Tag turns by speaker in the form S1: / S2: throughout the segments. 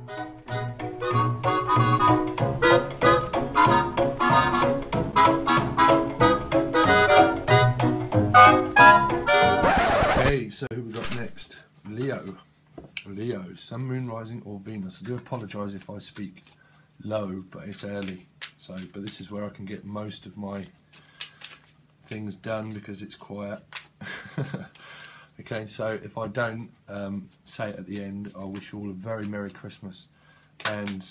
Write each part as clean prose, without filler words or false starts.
S1: Okay, so who we got next? Leo. Leo, Sun, Moon, Rising or Venus. I do apologise if I speak low, but it's early. But this is where I can get most of my things done because it's quiet. Okay, so if I don't say it at the end, I wish you all a very Merry Christmas, and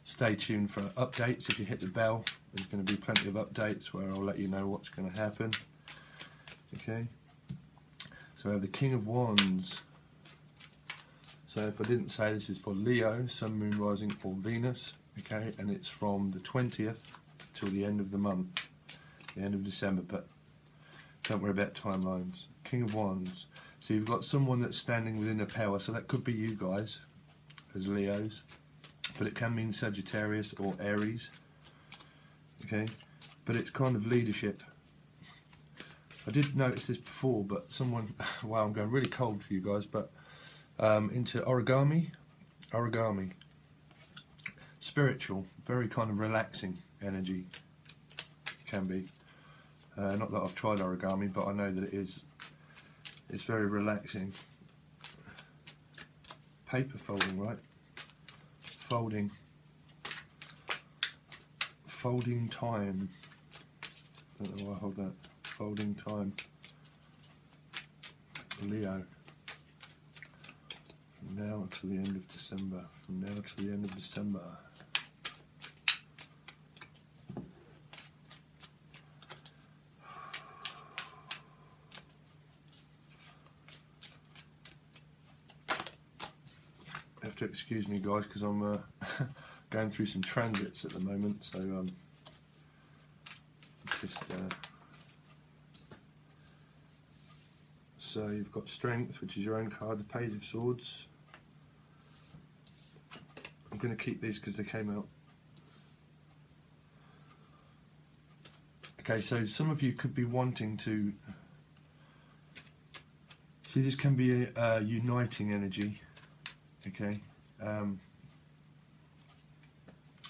S1: stay tuned for updates. If you hit the bell, there's going to be plenty of updates where I'll let you know what's going to happen. Okay, so I have the King of Wands. So if I didn't say, this is for Leo, Sun, Moon, Rising or Venus. Okay, and it's from the 20th till the end of the month, the end of December, but don't worry about timelines. King of Wands. So you've got someone that's standing within a power, so that could be you guys as Leos, but it can mean Sagittarius or Aries. Okay, but it's kind of leadership. I did notice this before, but someone, wow, I'm going really cold for you guys, but into origami, spiritual, very kind of relaxing energy, can be. Not that I've tried origami, but I know that it's very relaxing. Paper folding, right? Folding time. Don't know why I hold that. Folding time. Leo. From now to the end of December. From now to the end of December. You have to excuse me, guys, because I'm going through some transits at the moment, so so you've got Strength, which is your own card, the Page of Swords. I'm going to keep these because they came out. Okay, so some of you could be wanting to see, this can be a uniting energy. Okay,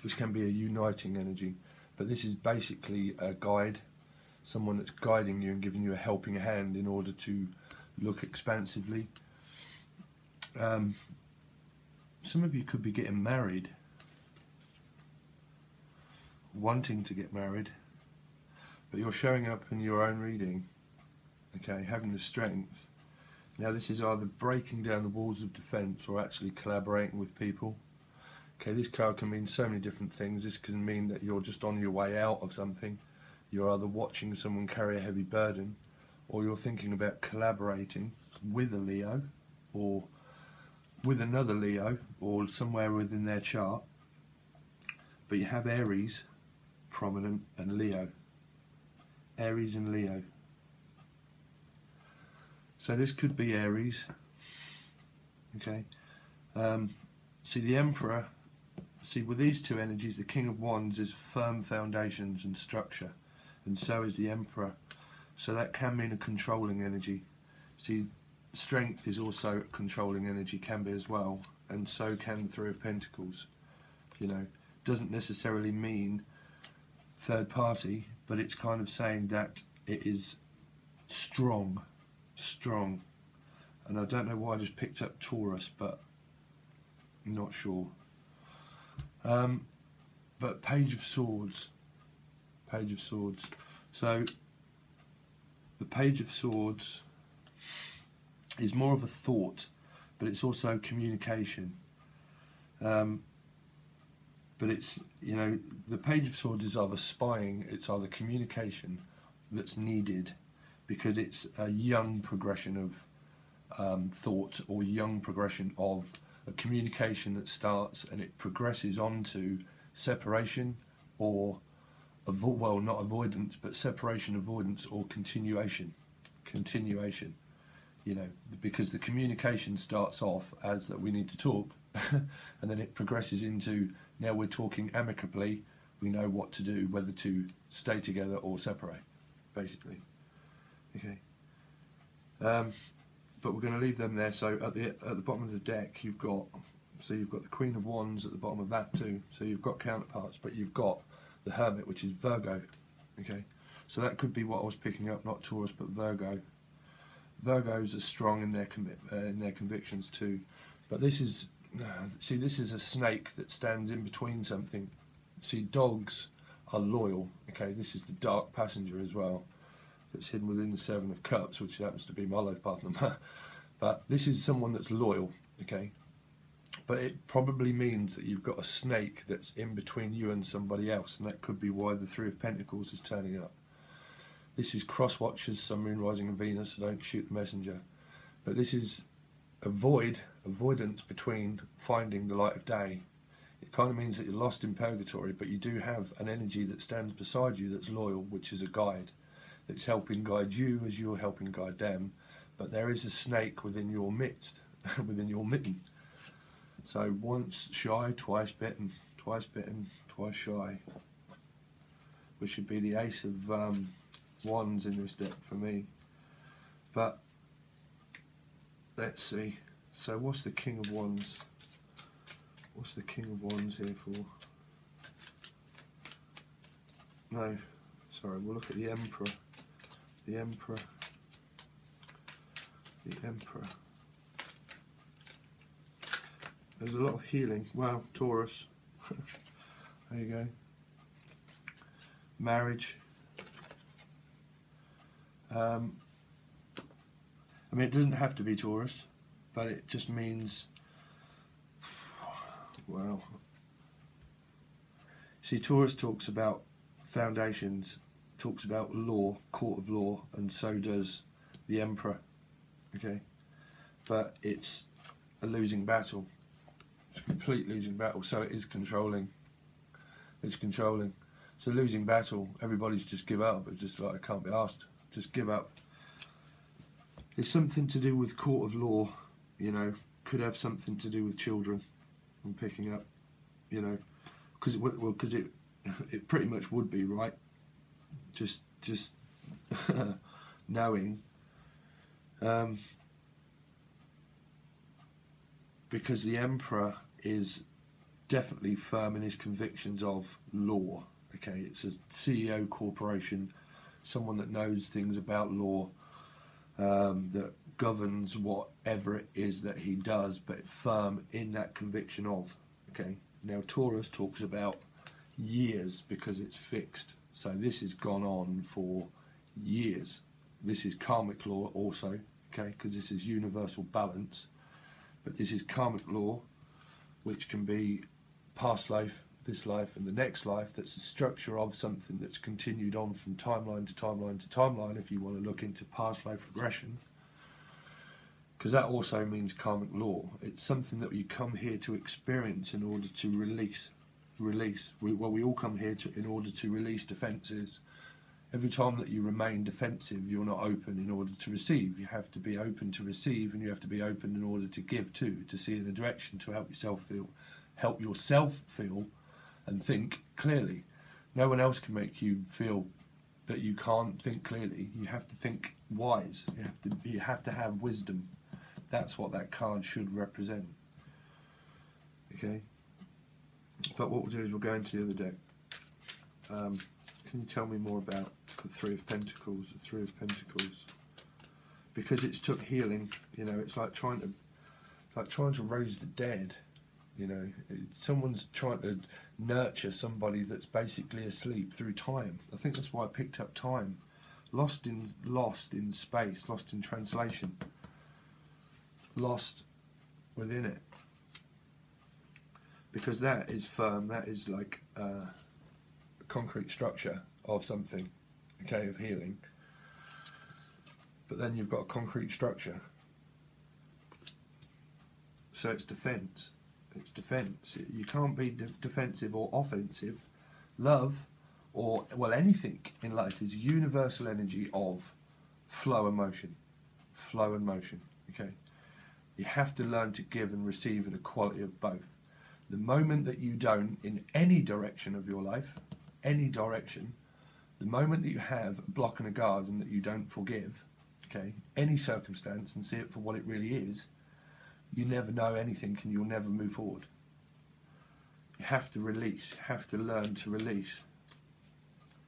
S1: this can be a uniting energy, but this is basically a guide, someone that's guiding you and giving you a helping hand in order to look expansively. Some of you could be getting married, wanting to get married, but you're showing up in your own reading, okay, having the Strength. Now this is either breaking down the walls of defence or actually collaborating with people. Okay, this card can mean so many different things. This can mean that you're just on your way out of something. You're either watching someone carry a heavy burden, or you're thinking about collaborating with a Leo, or with another Leo, or somewhere within their chart. But you have Aries, prominent, and Leo. Aries and Leo. So this could be Aries. Okay. See the Emperor. See, with these two energies, the King of Wands is firm foundations and structure, and so is the Emperor. So that can mean a controlling energy. See, Strength is also a controlling energy, can be as well, and so can the Three of Pentacles. You know, doesn't necessarily mean third party, but it's kind of saying that it is strong. And I don't know why I just picked up Taurus, but I'm not sure. But Page of Swords. So the Page of Swords is more of a thought, but it's also communication. But it's, you know, the Page of Swords is either spying, it's either communication that's needed, because it's a young progression of thought, or young progression of a communication that starts and it progresses on to separation, or well, not avoidance, but separation, avoidance, or continuation. You know, because the communication starts off as that we need to talk, and then it progresses into, now we're talking amicably, we know what to do, whether to stay together or separate, basically. Okay. but we're going to leave them there. So at the bottom of the deck, you've got the Queen of Wands at the bottom of that too. So you've got counterparts, but you've got the Hermit, which is Virgo. Okay, so that could be what I was picking up, not Taurus, but Virgo. Virgos are strong in their convictions too, but this is this is a snake that stands in between something. See, dogs are loyal. Okay, this is the Dark Passenger as well, that's hidden within the Seven of Cups, which happens to be my life partner. But this is someone that's loyal. Okay, but it probably means that you've got a snake that's in between you and somebody else, and that could be why the Three of Pentacles is turning up. This is cross watchers, Sun, Moon, Rising and Venus, so don't shoot the messenger. But this is avoidance between finding the light of day. It kind of means that you're lost in purgatory, but you do have an energy that stands beside you that's loyal, which is a guide, that's helping guide you as you're helping guide them. But there is a snake within your midst, within your mitten. So once shy, twice bitten, twice shy, which should be the Ace of Wands in this deck for me. But let's see. So what's the King of Wands? What's the King of Wands here for? No, sorry, we'll look at the Emperor. The Emperor. The Emperor. There's a lot of healing. Wow, Taurus. There you go. Marriage. I mean, it doesn't have to be Taurus, but it just means, well, see, Taurus talks about foundations, talks about law, court of law, and so does the Emperor. Okay, but it's a losing battle. It's a complete losing battle, so it is controlling. It's controlling. It's a losing battle. Everybody's just give up. It's just like, I can't be asked. Just give up. It's something to do with court of law, you know. Could have something to do with children. I'm picking up, you know, because it pretty much would be, right. Just knowing. Because the Emperor is definitely firm in his convictions of law. Okay, it's a CEO corporation, someone that knows things about law, that governs whatever it is that he does, but firm in that conviction of. Okay, now Taurus talks about years because it's fixed. So this has gone on for years. This is karmic law also, okay, because this is universal balance. But this is karmic law, which can be past life, this life, and the next life. That's the structure of something that's continued on from timeline to timeline to timeline, if you want to look into past life regression. Because that also means karmic law. It's something that you come here to experience in order to release. We all come here in order to release defences. Every time that you remain defensive, you're not open in order to receive. You have to be open to receive, and you have to be open in order to give too, to see in a direction, to help yourself feel and think clearly. No one else can make you feel that you can't think clearly. You have to think wise. You have to have wisdom. That's what that card should represent. Okay? But what we'll do is we'll go into the other deck. Can you tell me more about the Three of Pentacles? The Three of Pentacles, because it's took healing. You know, it's like trying to raise the dead. You know, someone's trying to nurture somebody that's basically asleep through time. I think that's why I picked up time. Lost in space, lost in translation, lost within it. Because that is firm. That is like concrete structure of something, okay, of healing. But then you've got a concrete structure, so it's defense. It's defense. You can't be defensive or offensive. Love, or well, anything in life is universal energy of flow and motion. Flow and motion. Okay, you have to learn to give and receive in a quality of both. The moment that you don't, in any direction of your life, any direction, the moment that you have a block and a guard and that you don't forgive, okay, any circumstance, and see it for what it really is, you never know anything and you'll never move forward. You have to release, you have to learn to release.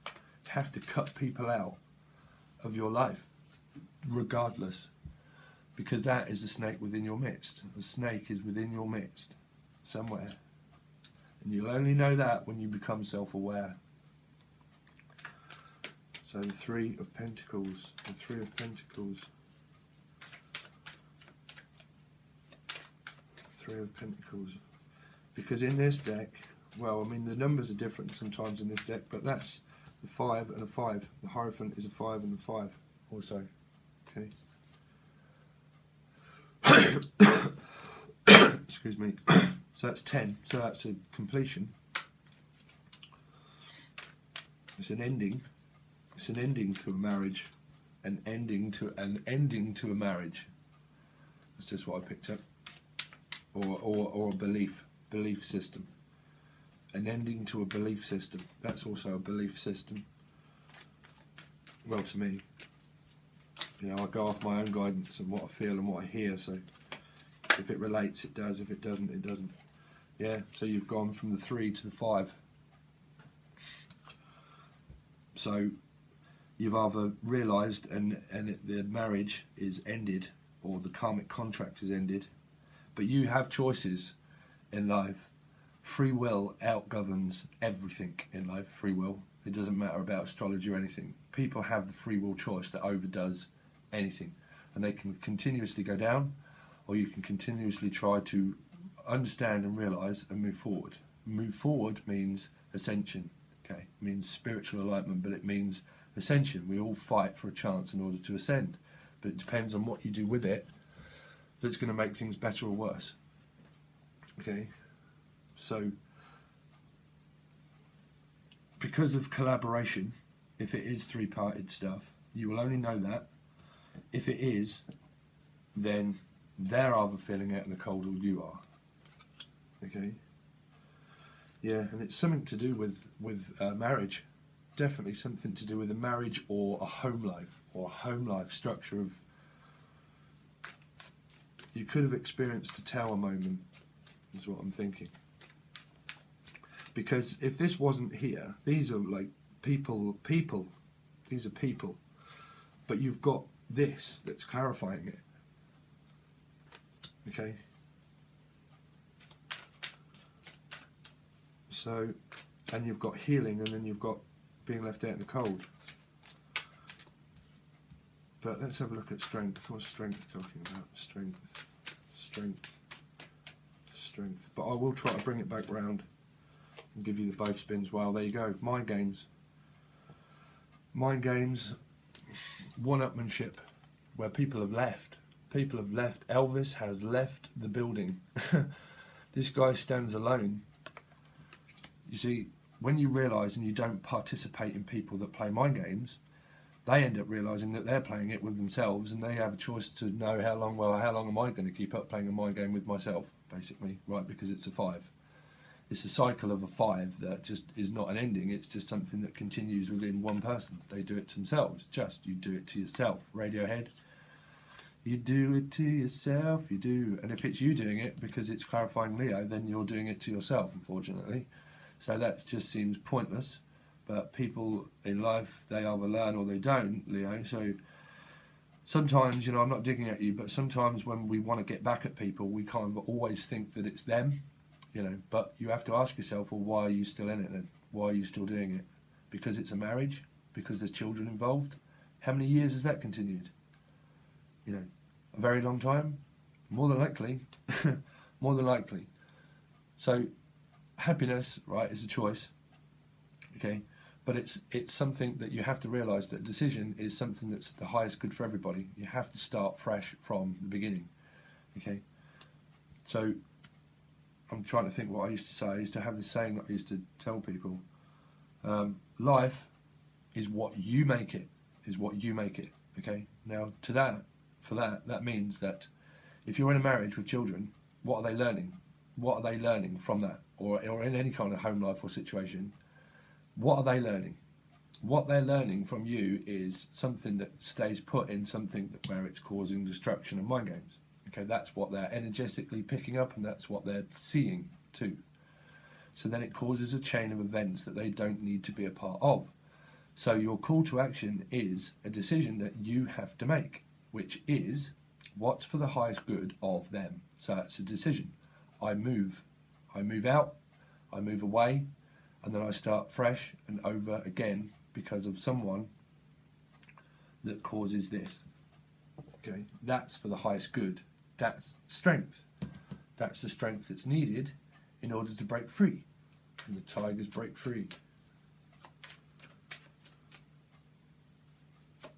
S1: You have to cut people out of your life, regardless, because that is the snake within your midst. The snake is within your midst, somewhere. And you'll only know that when you become self-aware. So the Three of Pentacles, the Three of Pentacles, Three of Pentacles. Because in this deck, well, I mean the numbers are different sometimes in this deck, but that's the 5 and a 5. The Hierophant is a 5 and a 5 also. Okay. Excuse me. So that's 10. So that's a completion. It's an ending. It's an ending to a marriage. An ending to a marriage. That's just what I picked up. Or a belief system. An ending to a belief system. That's also a belief system. Well, to me, you know, I go off my own guidance and what I feel and what I hear. So if it relates, it does. If it doesn't, it doesn't. Yeah. So you've gone from the 3 to the 5. So you've either realised the marriage is ended, or the karmic contract is ended. But you have choices in life. Free will outgoverns everything in life. Free will. It doesn't matter about astrology or anything. People have the free will choice that overdoes anything. And they can continuously go down, or you can continuously try to understand and realise and move forward. Move forward means ascension. Okay, it means spiritual enlightenment, but it means ascension. We all fight for a chance in order to ascend. But it depends on what you do with it that's going to make things better or worse. Okay, so because of collaboration, if it is three-parted stuff, you will only know that. If it is, then they're either feeling out in the cold or you are. Okay. Yeah, and it's something to do with marriage. Definitely something to do with a marriage or a home life structure of. You could have experienced a tower moment, is what I'm thinking. Because if this wasn't here, these are like people, these are people. But you've got this that's clarifying it. Okay? So, and you've got healing, and then you've got being left out in the cold. But let's have a look at strength. What's strength talking about? Strength. But I will try to bring it back round and give you the both spins. Well, there you go. Mind games. Mind games. One-upmanship. Where people have left. People have left. Elvis has left the building. This guy stands alone. You see, when you realise and you don't participate in people that play mind games, they end up realising that they're playing it with themselves, and they have a choice to know how long am I going to keep up playing a mind game with myself, basically, right? Because it's a 5. It's a cycle of a 5 that just is not an ending. It's just something that continues within one person. They do it to themselves. You do it to yourself. Radiohead. You do it to yourself, you do. And if it's you doing it because it's clarifying Leo, then you're doing it to yourself, unfortunately. So that just seems pointless. But people in life, they either learn or they don't, Leo. So sometimes, you know, I'm not digging at you, but sometimes when we want to get back at people, we kind of always think that it's them, you know. But you have to ask yourself, well, why are you still in it then? Why are you still doing it? Because it's a marriage? Because there's children involved? How many years has that continued? You know, a very long time? More than likely. More than likely. So happiness, right, is a choice. Okay? But it's something that you have to realise that decision is something that's the highest good for everybody. You have to start fresh from the beginning. Okay? So I'm trying to think what I used to say. I used to have this saying that I used to tell people. Life is what you make it. Is what you make it. Okay? Now for that means that if you're in a marriage with children, what are they learning? What are they learning from that? Or in any kind of home life or situation, what are they learning? what they're learning from you is something that stays put in something where it's causing destruction and mind games. Okay, that's what they're energetically picking up, and that's what they're seeing too. So then it causes a chain of events that they don't need to be a part of. So your call to action is a decision that you have to make, which is what's for the highest good of them. So it's a decision. I move out, I move away, and then I start fresh and over again because of someone that causes this. Okay, that's for the highest good. That's strength. That's the strength that's needed in order to break free. And the tigers break free.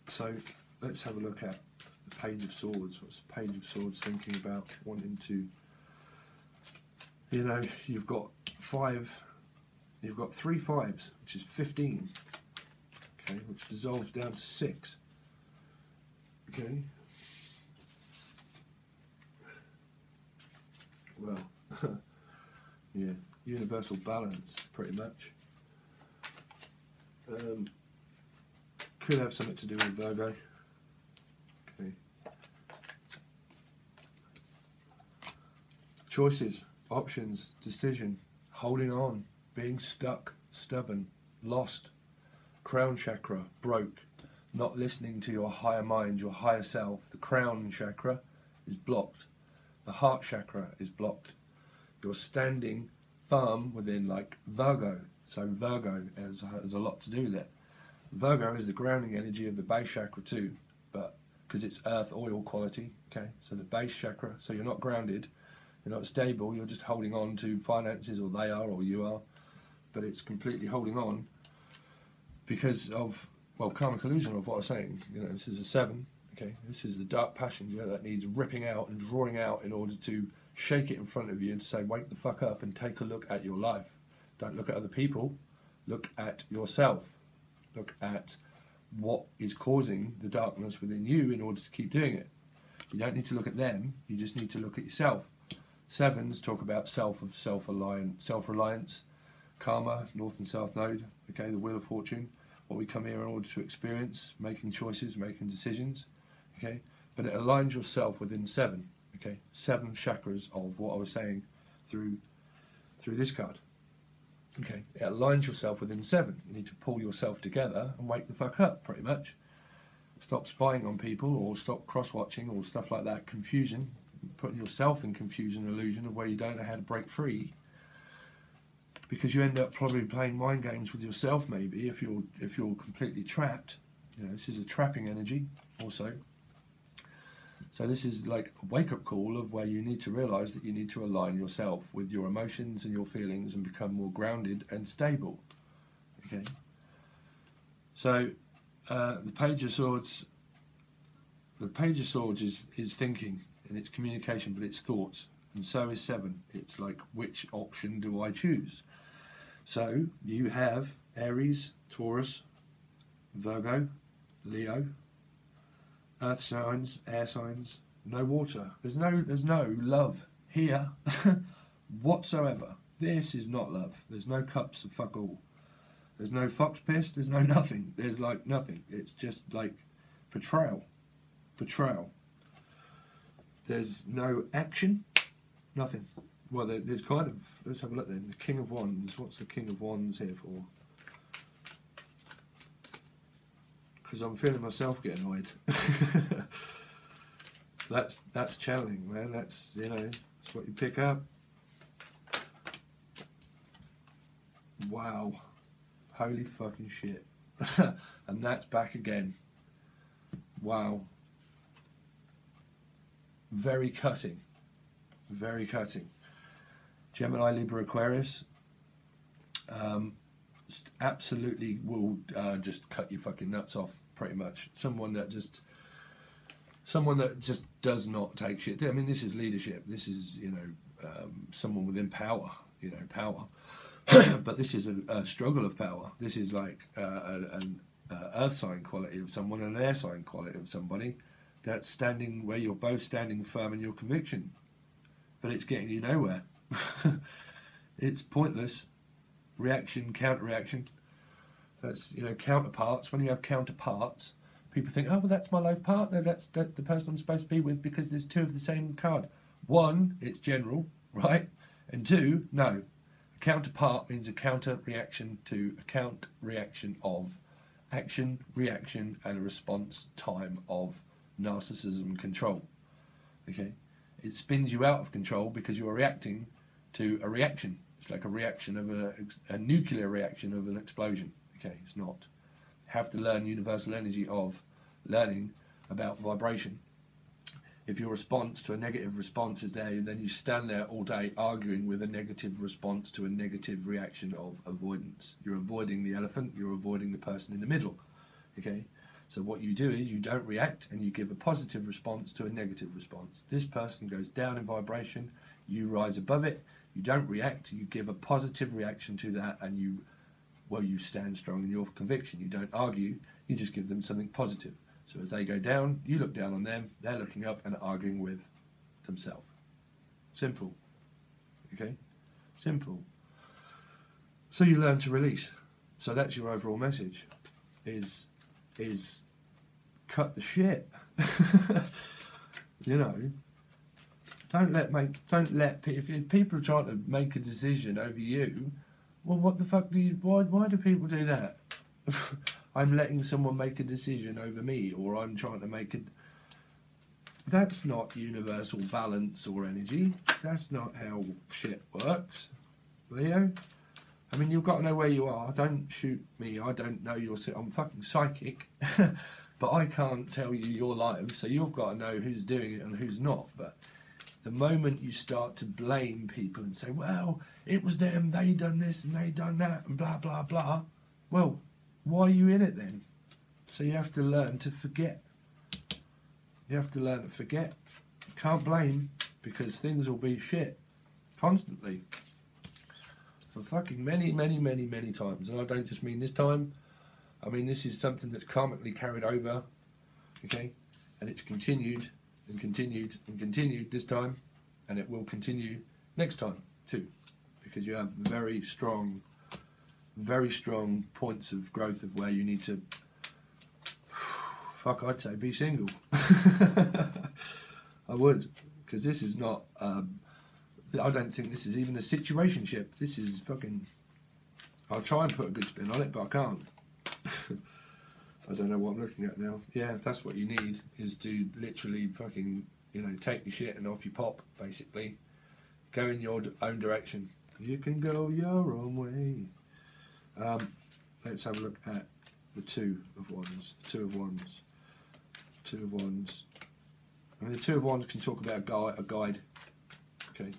S1: So let's have a look at the Page of Swords. What's the Page of Swords thinking about? Wanting to, you know, you've got 3 5s, which is 15. Okay, which dissolves down to 6. Okay. Well, yeah, universal balance, pretty much. Could have something to do with Virgo. Okay. Choices, options, decision, holding on, being stuck, stubborn, lost. Crown chakra, broke. Not listening to your higher mind, your higher self. The crown chakra is blocked. The heart chakra is blocked. You're standing firm within, like, Virgo. So Virgo has a lot to do with it. Virgo is the grounding energy of the base chakra too, but because it's earth oil quality. Okay, so the base chakra. So you're not grounded, you're not stable. You're just holding on to finances, or they are, or you are. But it's completely holding on because of, well, karmic illusion of what I was saying. You know, this is a 7. Okay, this is the dark passions, yeah, that needs ripping out and drawing out in order to shake it in front of you and say, wake the fuck up and take a look at your life. Don't look at other people, look at yourself. Look at what is causing the darkness within you in order to keep doing it. You don't need to look at them, you just need to look at yourself. 7s talk about self-reliance, karma, north and south node, okay, the wheel of fortune, what we come here in order to experience, making choices, making decisions, okay, but it aligns yourself within 7, okay, 7 chakras of what I was saying through this card. Okay, it aligns yourself within 7. You need to pull yourself together and wake the fuck up, pretty much. Stop spying on people, or stop cross-watching, or stuff like that. Confusion, putting yourself in confusion, illusion of where you don't know how to break free, because you end up probably playing mind games with yourself. Maybe if you're completely trapped. You know, this is a trapping energy, also. So this is like a wake-up call of where you need to realise that you need to align yourself with your emotions and your feelings and become more grounded and stable. Okay. So the Page of Swords. The Page of Swords is thinking and it's communication, but it's thoughts, and so is 7. It's like, which option do I choose? So you have Aries, Taurus, Virgo, Leo. Earth signs, air signs, no water. There's no love here whatsoever. This is not love. There's no cups of fuck all. There's no fox piss. There's no nothing. There's like nothing. It's just like betrayal. Betrayal. There's no action. Nothing. Well, there's kind of. Let's have a look then. The King of Wands. What's the King of Wands here for? Because I'm feeling myself get annoyed. That's channeling, man. That's, you know, that's what you pick up. Wow. Holy fucking shit. And that's back again. Wow. Very cutting. Very cutting. Gemini, Libra, Aquarius. Absolutely will just cut your fucking nuts off, pretty much. Someone that just does not take shit. I mean, this is leadership. This is, you know, someone within power. You know, power. But this is a struggle of power. This is like an earth sign quality of someone and an air sign quality of somebody that's standing where you're both standing firm in your conviction. But it's getting you nowhere. It's pointless. Reaction, counter-reaction. That's, you know, counterparts. When you have counterparts, people think, oh, well, that's my life partner. That's the person I'm supposed to be with because there's two of the same card. One, it's general, right? And two, no. A counterpart means a counter reaction to a count reaction of action, reaction, and a response time of narcissism control. Okay? It spins you out of control because you are reacting to a reaction. It's like a reaction of a nuclear reaction of an explosion. Okay, it's not. You have to learn universal energy of learning about vibration. If your response to a negative response is there, then you stand there all day arguing with a negative response to a negative reaction of avoidance. You're avoiding the elephant, you're avoiding the person in the middle. Okay? So what you do is you don't react and you give a positive response to a negative response. This person goes down in vibration, you rise above it, you don't react, you give a positive reaction to that, and you stand strong in your conviction. You don't argue, you just give them something positive. So as they go down, you look down on them, they're looking up and arguing with themselves. Simple. Okay? Simple. So you learn to release. So that's your overall message, is cut the shit. You know, if people are trying to make a decision over you, well, what the fuck why do people do that? I'm letting someone make a decision over me, or I'm trying to make it. That's not universal balance or energy. That's not how shit works, Leo. I mean, you've got to know where you are. Don't shoot me. I don't know your. I'm fucking psychic, but I can't tell you your life. So you've got to know who's doing it and who's not. But the moment you start to blame people and say, well, it was them, they done this and they done that and blah, blah, blah, well, why are you in it then? So you have to learn to forget. You have to learn to forget. You can't blame, because things will be shit constantly for fucking many, many, many, many times. And I don't just mean this time. I mean, this is something that's karmically carried over, okay? And it's continued and continued and continued this time, and it will continue next time too, because you have very strong points of growth of where you need to, fuck, I'd say be single. I would, because this is not, I don't think this is even a situationship. This is fucking, I'll try and put a good spin on it, but I can't. I don't know what I'm looking at now. Yeah, that's what you need, is to literally fucking, you know, take your shit and off you pop, basically. Go in your own direction. You can go your own way. Let's have a look at the Two of Wands. Two of Wands. Two of Wands. I mean, the Two of Wands can talk about a guide. Okay.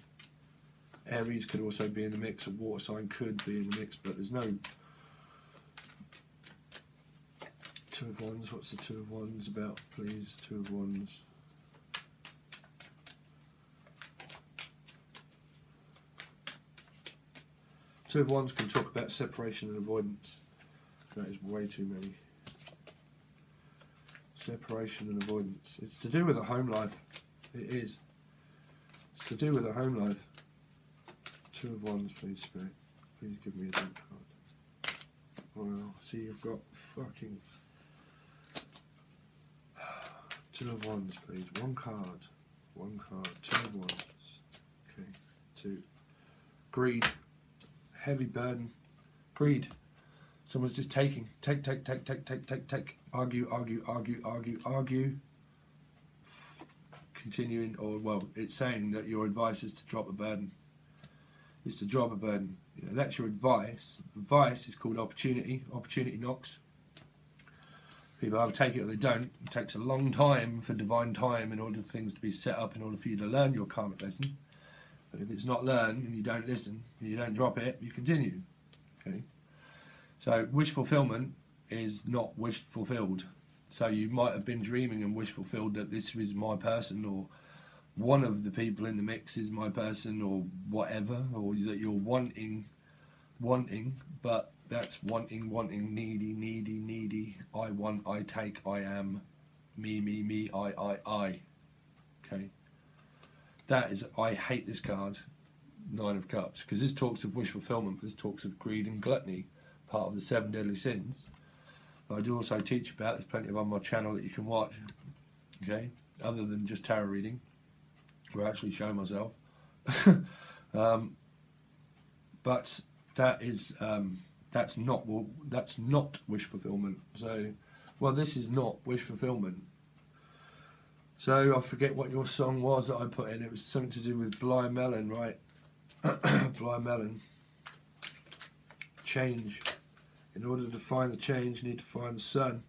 S1: Aries could also be in the mix. A water sign could be in the mix, but there's no... Two of Wands. What's the Two of Wands about, please? Two of Wands. Two of Wands can talk about separation and avoidance. That is way too many. Separation and avoidance. It's to do with a home life. It is. It's to do with a home life. Two of Wands, please, Spirit. Please give me a deck card. Well, see, you've got fucking... Two of Wands, please. One card. One card. Two of Wands. Okay. Two. Greed. Heavy burden. Greed. Someone's just taking. Take. Argue. Continuing, or, well, it's saying that your advice is to drop a burden. It's to drop a burden. You know, that's your advice. Advice is called opportunity. Opportunity knocks. People either take it or they don't. It takes a long time for divine time in order for things to be set up, in order for you to learn your karmic lesson. But if it's not learned and you don't listen, and you don't drop it, you continue. Okay. So wish fulfillment is not wish fulfilled. So you might have been dreaming and wish fulfilled that this is my person, or one of the people in the mix is my person, or whatever, or that you're wanting, but that's wanting, needy. I want, I take, I am, me, I. Okay. That is, I hate this card, Nine of Cups, because this talks of wish fulfillment, this talks of greed and gluttony. part of the 7 deadly sins. But I do also teach about, there's plenty of on my channel that you can watch, okay, other than just tarot reading, where I actually show myself. But that is, that's not wish fulfillment. So, well, this is not wish fulfillment. So I forget what your song was that I put in. It was something to do with Blind Melon, right? Blind Melon. Change. In order to find the change, you need to find the sun.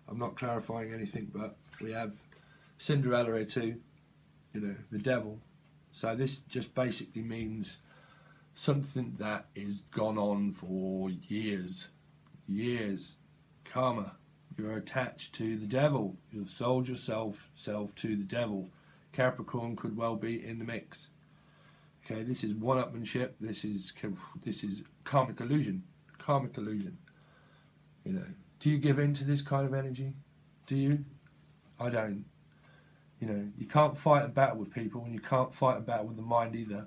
S1: I'm not clarifying anything, but we have Cinderella here too. You know, the devil. So this just basically means something that is gone on for years. Years. Karma. You're attached to the devil. You've sold yourself to the devil. Capricorn could well be in the mix. Okay, this is one-upmanship. This is karmic illusion. Karmic illusion. You know, do you give in to this kind of energy? Do you? I don't. You know, you can't fight a battle with people, and you can't fight a battle with the mind either.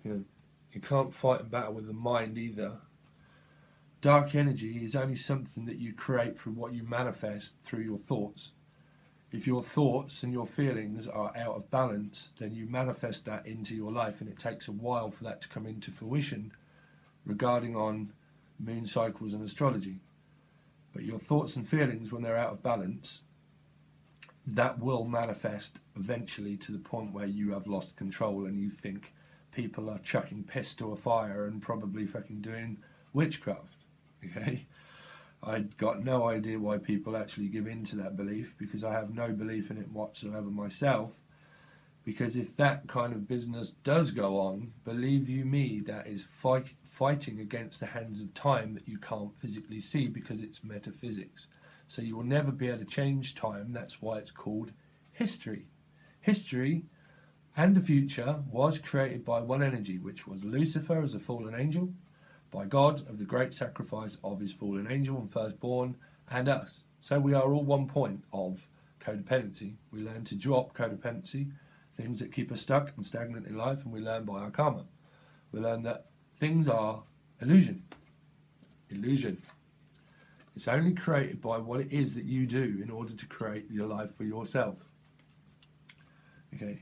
S1: You know, you can't fight a battle with the mind either. Dark energy is only something that you create through what you manifest through your thoughts. If your thoughts and your feelings are out of balance, then you manifest that into your life, and it takes a while for that to come into fruition regarding on moon cycles and astrology. But your thoughts and feelings, when they're out of balance, that will manifest eventually to the point where you have lost control and you think people are chucking piss to a fire and probably fucking doing witchcraft. Okay, I've got no idea why people actually give in to that belief, because I have no belief in it whatsoever myself. Because if that kind of business does go on, believe you me, that is fighting against the hands of time that you can't physically see, because it's metaphysics. So you will never be able to change time. That's why it's called history. History and the future was created by one energy, which was Lucifer as a fallen angel, by God of the great sacrifice of his fallen angel and firstborn, and us. So we are all one point of codependency. We learn to drop codependency, things that keep us stuck and stagnant in life, and we learn by our karma. We learn that things are illusion. Illusion. It's only created by what it is that you do in order to create your life for yourself. Okay.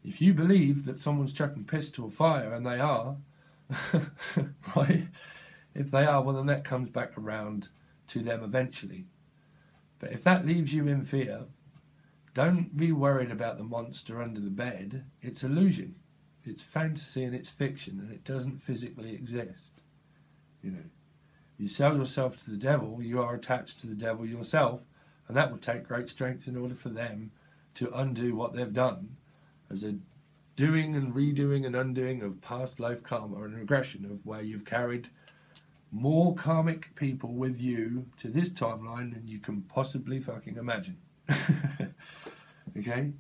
S1: If you believe that someone's chucking piss to a fire, and they are, right? If they are, well, then that comes back around to them eventually. But if that leaves you in fear, don't be worried about the monster under the bed. It's illusion. It's fantasy and it's fiction, and it doesn't physically exist. You know, you sell yourself to the devil, you are attached to the devil yourself, and that will take great strength in order for them to undo what they've done as a doing and redoing and undoing of past life karma and regression of where you've carried more karmic people with you to this timeline than you can possibly fucking imagine. Okay?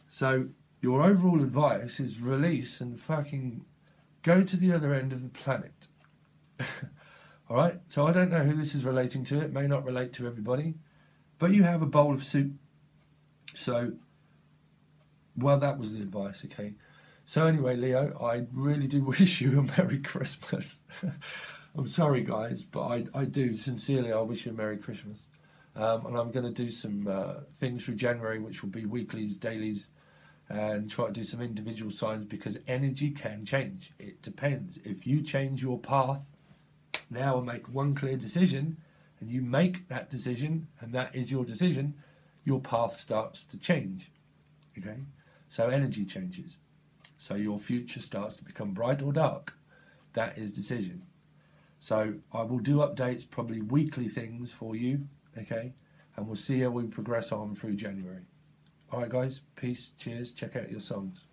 S1: So your overall advice is release and fucking go to the other end of the planet. Alright? So I don't know who this is relating to. It may not relate to everybody. But you have a bowl of soup. So, well, that was the advice, okay? So anyway, Leo, I really do wish you a Merry Christmas. I'm sorry, guys, but I do, sincerely, I wish you a Merry Christmas. And I'm going to do some things through January, which will be weeklies, dailies, and try to do some individual signs, because energy can change. It depends. If you change your path now and make one clear decision, and you make that decision, and that is your decision, your path starts to change. Okay? So energy changes. So your future starts to become bright or dark. That is decision. So I will do updates, probably weekly things for you, okay? And we'll see how we progress on through January. Alright guys, peace, cheers, check out your songs.